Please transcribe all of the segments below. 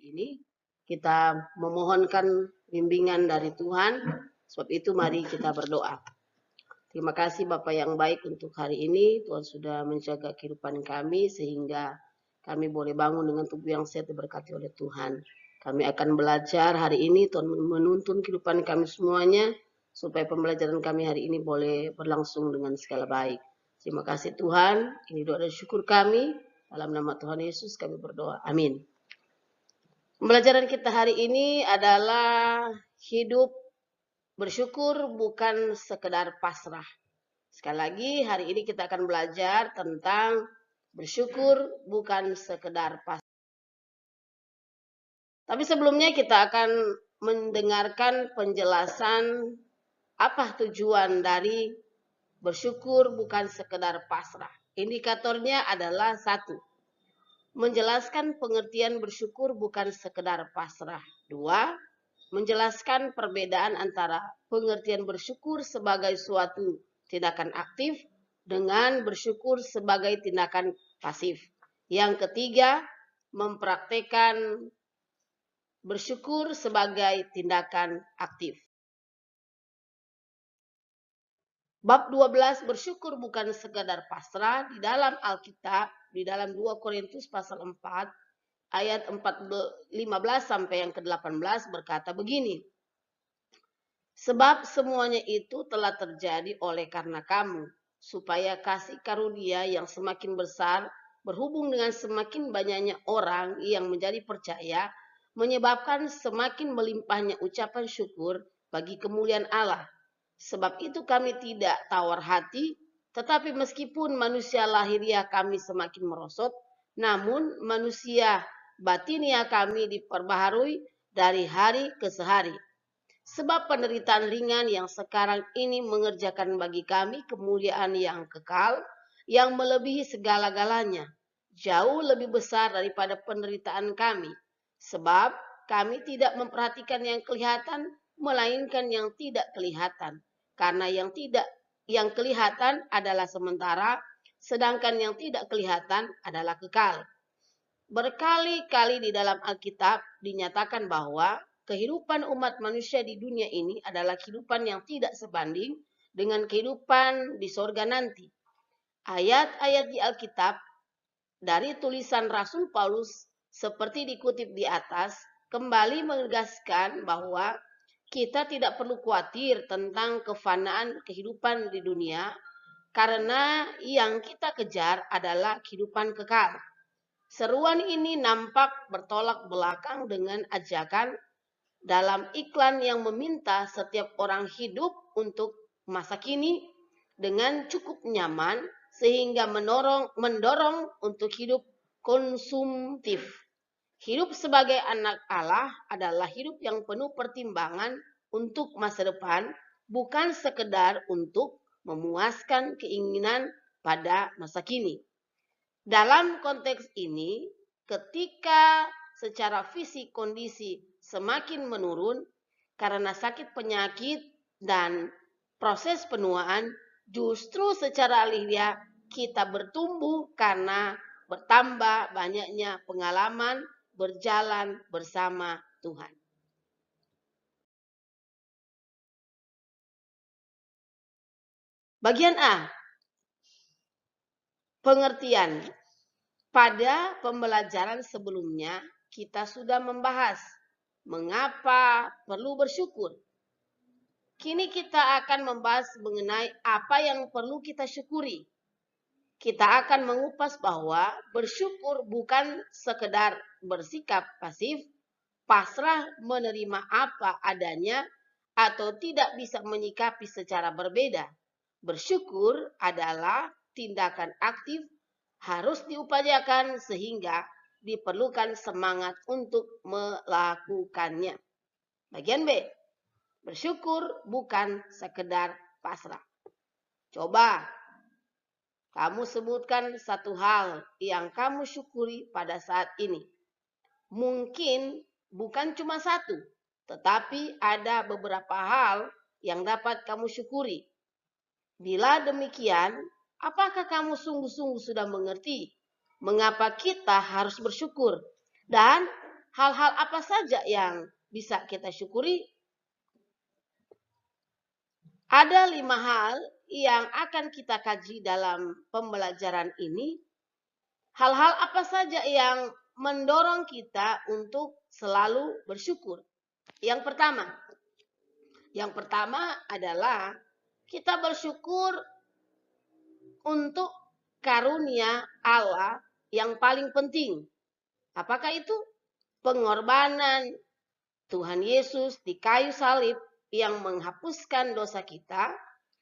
ini. Kita memohonkan bimbingan dari Tuhan. Sebab itu mari kita berdoa. Terima kasih Bapak yang baik untuk hari ini. Tuhan sudah menjaga kehidupan kami sehingga kami boleh bangun dengan tubuh yang sehat diberkati oleh Tuhan. Kami akan belajar hari ini, Tuhan menuntun kehidupan kami semuanya, supaya pembelajaran kami hari ini boleh berlangsung dengan segala baik. Terima kasih Tuhan, ini doa dan syukur kami. Dalam nama Tuhan Yesus kami berdoa. Amin. Pembelajaran kita hari ini adalah hidup bersyukur bukan sekedar pasrah. Sekali lagi, hari ini kita akan belajar tentang bersyukur bukan sekedar pasrah. Tapi sebelumnya kita akan mendengarkan penjelasan apa tujuan dari bersyukur bukan sekedar pasrah. Indikatornya adalah 1. Menjelaskan pengertian bersyukur bukan sekedar pasrah. 2. Menjelaskan perbedaan antara pengertian bersyukur sebagai suatu tindakan aktif dengan bersyukur sebagai tindakan pasif. Yang ketiga, mempraktekkan bersyukur sebagai tindakan aktif. Bab 12 bersyukur bukan sekadar pasrah di dalam Alkitab, di dalam 2 Korintus pasal 4 ayat 15 sampai yang ke-18 berkata begini. Sebab semuanya itu telah terjadi oleh karena kamu, supaya kasih karunia yang semakin besar berhubung dengan semakin banyaknya orang yang menjadi percaya, menyebabkan semakin melimpahnya ucapan syukur bagi kemuliaan Allah. Sebab itu kami tidak tawar hati, tetapi meskipun manusia lahiriah kami semakin merosot, namun manusia batinia kami diperbaharui dari hari ke hari. Sebab penderitaan ringan yang sekarang ini mengerjakan bagi kami kemuliaan yang kekal, yang melebihi segala-galanya, jauh lebih besar daripada penderitaan kami. Sebab kami tidak memperhatikan yang kelihatan, melainkan yang tidak kelihatan. Karena yang kelihatan adalah sementara, sedangkan yang tidak kelihatan adalah kekal. Berkali-kali di dalam Alkitab dinyatakan bahwa kehidupan umat manusia di dunia ini adalah kehidupan yang tidak sebanding dengan kehidupan di sorga nanti. Ayat-ayat di Alkitab dari tulisan Rasul Paulus seperti dikutip di atas kembali menegaskan bahwa kita tidak perlu khawatir tentang kefanaan kehidupan di dunia karena yang kita kejar adalah kehidupan kekal. Seruan ini nampak bertolak belakang dengan ajakan dalam iklan yang meminta setiap orang hidup untuk masa kini dengan cukup nyaman sehingga mendorong untuk hidup konsumtif. Hidup sebagai anak Allah adalah hidup yang penuh pertimbangan untuk masa depan, bukan sekedar untuk memuaskan keinginan pada masa kini. Dalam konteks ini, ketika secara fisik kondisi semakin menurun karena sakit penyakit dan proses penuaan, justru secara alamiah kita bertumbuh karena bertambah banyaknya pengalaman berjalan bersama Tuhan. Bagian A. Pengertian. Pada pembelajaran sebelumnya, kita sudah membahas mengapa perlu bersyukur. Kini kita akan membahas mengenai apa yang perlu kita syukuri. Kita akan mengupas bahwa bersyukur bukan sekedar bersikap pasif, pasrah menerima apa adanya, atau tidak bisa menyikapi secara berbeda. Bersyukur adalah tindakan aktif, harus diupayakan sehingga diperlukan semangat untuk melakukannya. Bagian B. Bersyukur bukan sekedar pasrah. Coba kamu sebutkan satu hal yang kamu syukuri pada saat ini. Mungkin bukan cuma satu, tetapi ada beberapa hal yang dapat kamu syukuri. Bila demikian, apakah kamu sungguh-sungguh sudah mengerti mengapa kita harus bersyukur? Dan hal-hal apa saja yang bisa kita syukuri? Ada 5 hal yang akan kita kaji dalam pembelajaran ini. Hal-hal apa saja yang mendorong kita untuk selalu bersyukur? Yang pertama adalah kita bersyukur untuk karunia Allah yang paling penting. Apakah itu? Pengorbanan Tuhan Yesus di kayu salib yang menghapuskan dosa kita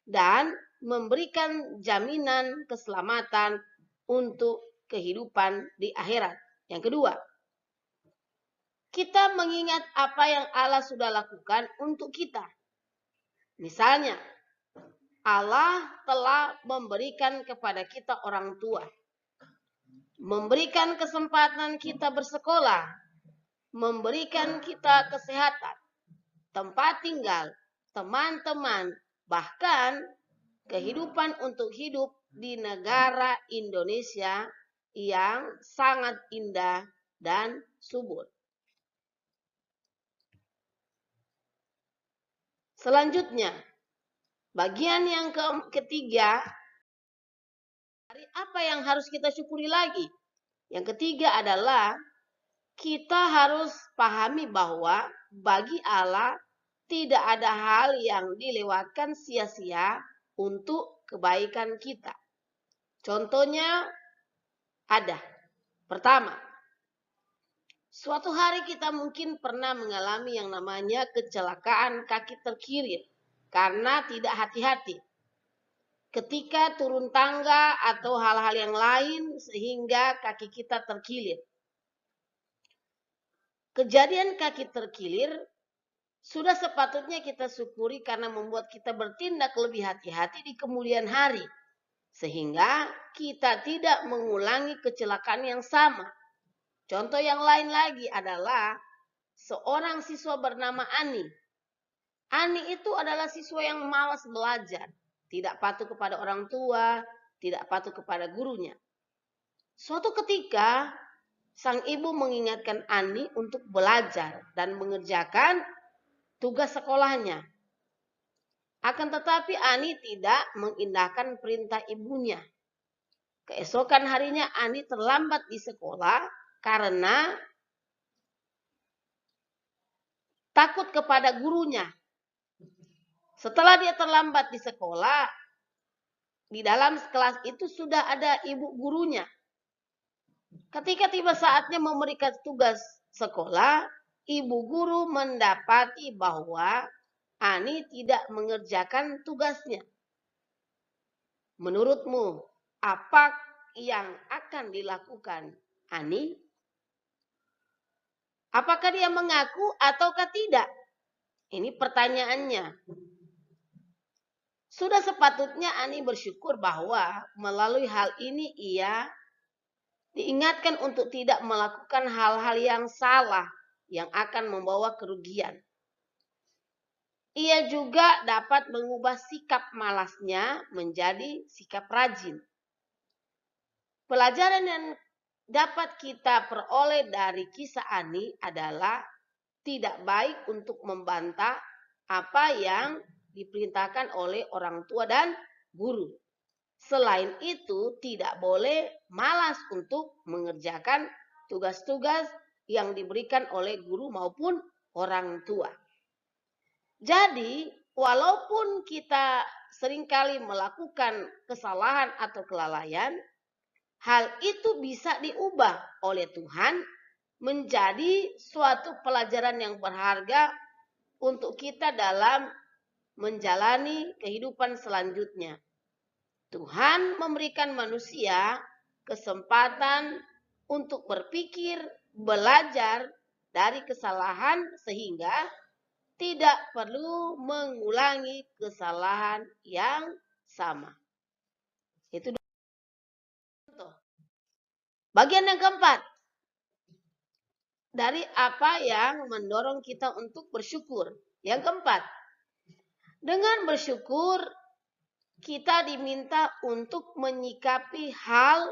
dan memberikan jaminan keselamatan untuk kehidupan di akhirat. Yang kedua, kita mengingat apa yang Allah sudah lakukan untuk kita. Misalnya, Allah telah memberikan kepada kita orang tua, memberikan kesempatan kita bersekolah, memberikan kita kesehatan, tempat tinggal, teman-teman, bahkan kehidupan untuk hidup di negara Indonesia yang sangat indah dan subur. Selanjutnya, bagian yang ketiga, dari apa yang harus kita syukuri lagi? Yang ketiga adalah kita harus pahami bahwa bagi Allah tidak ada hal yang dilewatkan sia-sia untuk kebaikan kita. Contohnya ada. Pertama, suatu hari kita mungkin pernah mengalami yang namanya kecelakaan kaki terkilir karena tidak hati-hati. Ketika turun tangga atau hal-hal yang lain sehingga kaki kita terkilir. Kejadian kaki terkilir sudah sepatutnya kita syukuri karena membuat kita bertindak lebih hati-hati di kemudian hari. Sehingga kita tidak mengulangi kecelakaan yang sama. Contoh yang lain lagi adalah seorang siswa bernama Ani. Ani itu adalah siswa yang malas belajar. Tidak patuh kepada orang tua, tidak patuh kepada gurunya. Suatu ketika, sang ibu mengingatkan Ani untuk belajar dan mengerjakan tugas sekolahnya. Akan tetapi Ani tidak mengindahkan perintah ibunya. Keesokan harinya Ani terlambat di sekolah karena takut kepada gurunya. Setelah dia terlambat di sekolah, di dalam kelas itu sudah ada ibu gurunya. Ketika tiba saatnya memberikan tugas sekolah, ibu guru mendapati bahwa Ani tidak mengerjakan tugasnya. Menurutmu, apa yang akan dilakukan Ani? Apakah dia mengaku ataukah tidak? Ini pertanyaannya. Sudah sepatutnya Ani bersyukur bahwa melalui hal ini ia diingatkan untuk tidak melakukan hal-hal yang salah yang akan membawa kerugian. Ia juga dapat mengubah sikap malasnya menjadi sikap rajin. Pelajaran yang dapat kita peroleh dari kisah Ani adalah tidak baik untuk membantah apa yang diperintahkan oleh orang tua dan guru. Selain itu, tidak boleh malas untuk mengerjakan tugas-tugas yang diberikan oleh guru maupun orang tua. Jadi, walaupun kita seringkali melakukan kesalahan atau kelalaian, hal itu bisa diubah oleh Tuhan menjadi suatu pelajaran yang berharga untuk kita dalam menjalani kehidupan selanjutnya. Tuhan memberikan manusia kesempatan untuk berpikir, belajar dari kesalahan sehingga tidak perlu mengulangi kesalahan yang sama. Itu contoh. Bagian yang keempat, dari apa yang mendorong kita untuk bersyukur. Yang keempat, dengan bersyukur kita diminta untuk menyikapi hal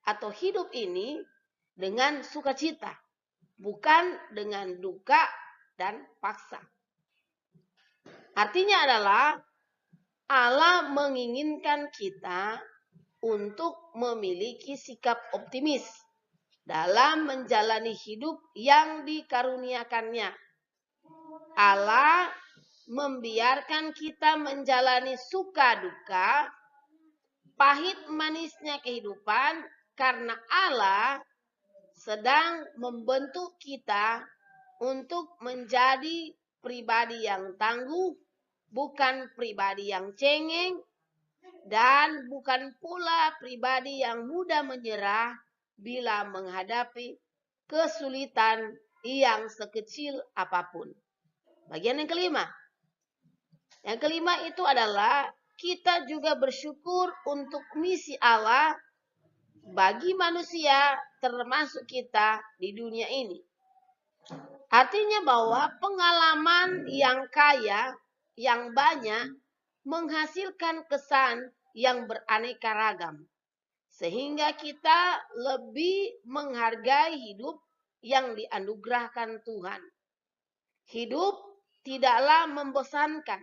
atau hidup ini dengan sukacita. bukan dengan duka dan paksa. Artinya adalah Allah menginginkan kita untuk memiliki sikap optimis dalam menjalani hidup yang dikaruniakannya. Allah membiarkan kita menjalani suka duka, pahit manisnya kehidupan, karena Allah sedang membentuk kita untuk menjadi pribadi yang tangguh, bukan pribadi yang cengeng, dan bukan pula pribadi yang mudah menyerah bila menghadapi kesulitan yang sekecil apapun. Bagian yang kelima. Yang kelima itu adalah kita juga bersyukur untuk misi Allah bagi manusia termasuk kita di dunia ini. Artinya bahwa pengalaman yang kaya, yang banyak, menghasilkan kesan yang beraneka ragam. Sehingga kita lebih menghargai hidup yang dianugerahkan Tuhan. Hidup tidaklah membosankan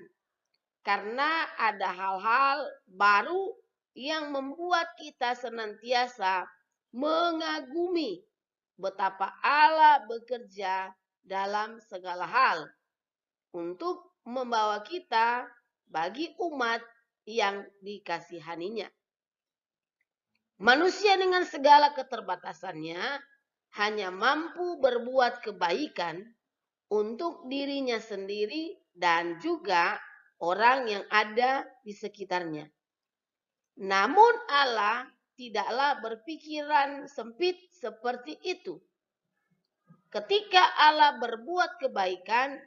karena ada hal-hal baru yang membuat kita senantiasa mengagumi betapa Allah bekerja dalam segala hal untuk membawa kita bagi umat yang dikasihaninya. Manusia dengan segala keterbatasannya hanya mampu berbuat kebaikan untuk dirinya sendiri dan juga orang yang ada di sekitarnya. Namun Allah tidaklah berpikiran sempit seperti itu. Ketika Allah berbuat kebaikan,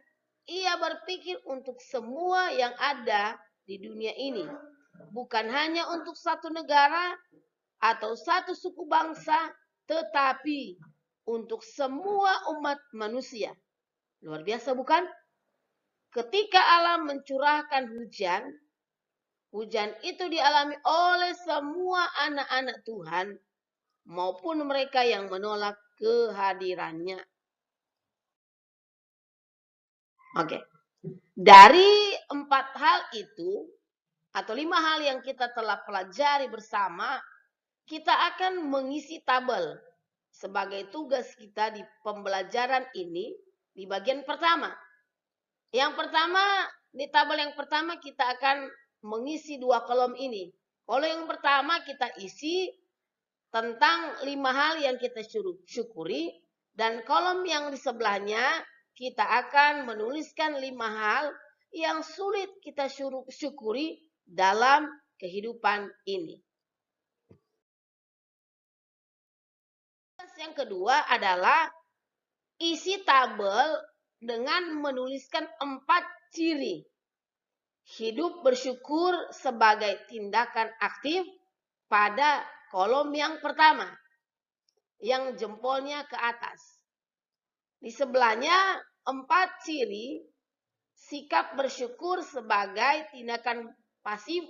Ia berpikir untuk semua yang ada di dunia ini. Bukan hanya untuk satu negara atau satu suku bangsa, tetapi untuk semua umat manusia. Luar biasa bukan? Ketika Allah mencurahkan hujan, hujan itu dialami oleh semua anak-anak Tuhan maupun mereka yang menolak kehadirannya. Oke. Dari 4 hal itu atau 5 hal yang kita telah pelajari bersama, kita akan mengisi tabel sebagai tugas kita di pembelajaran ini di bagian pertama. Yang pertama, di tabel yang pertama kita akan mengisi 2 kolom ini. Kolom yang pertama kita isi tentang 5 hal yang kita syukuri, dan kolom yang di sebelahnya kita akan menuliskan 5 hal yang sulit kita syukuri dalam kehidupan ini. Yang kedua adalah isi tabel dengan menuliskan 4 ciri hidup bersyukur sebagai tindakan aktif pada kolom yang pertama, yang jempolnya ke atas. Di sebelahnya 4 ciri sikap bersyukur sebagai tindakan pasif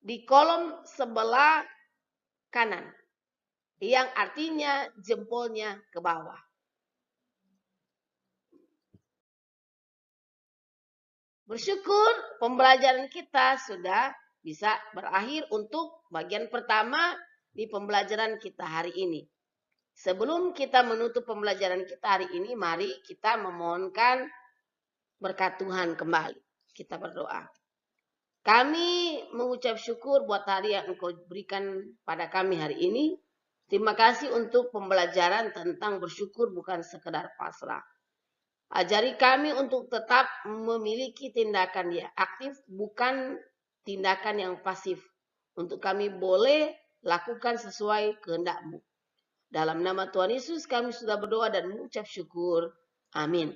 di kolom sebelah kanan, yang artinya jempolnya ke bawah. Bersyukur pembelajaran kita sudah bisa berakhir untuk bagian pertama di pembelajaran kita hari ini. Sebelum kita menutup pembelajaran kita hari ini, mari kita memohonkan berkat Tuhan kembali. Kita berdoa. Kami mengucap syukur buat hari yang Engkau berikan pada kami hari ini. Terima kasih untuk pembelajaran tentang bersyukur bukan sekedar pasrah. Ajari kami untuk tetap memiliki tindakan yang aktif, bukan tindakan yang pasif. Untuk kami boleh lakukan sesuai kehendak-Mu. Dalam nama Tuhan Yesus kami sudah berdoa dan mengucap syukur. Amin.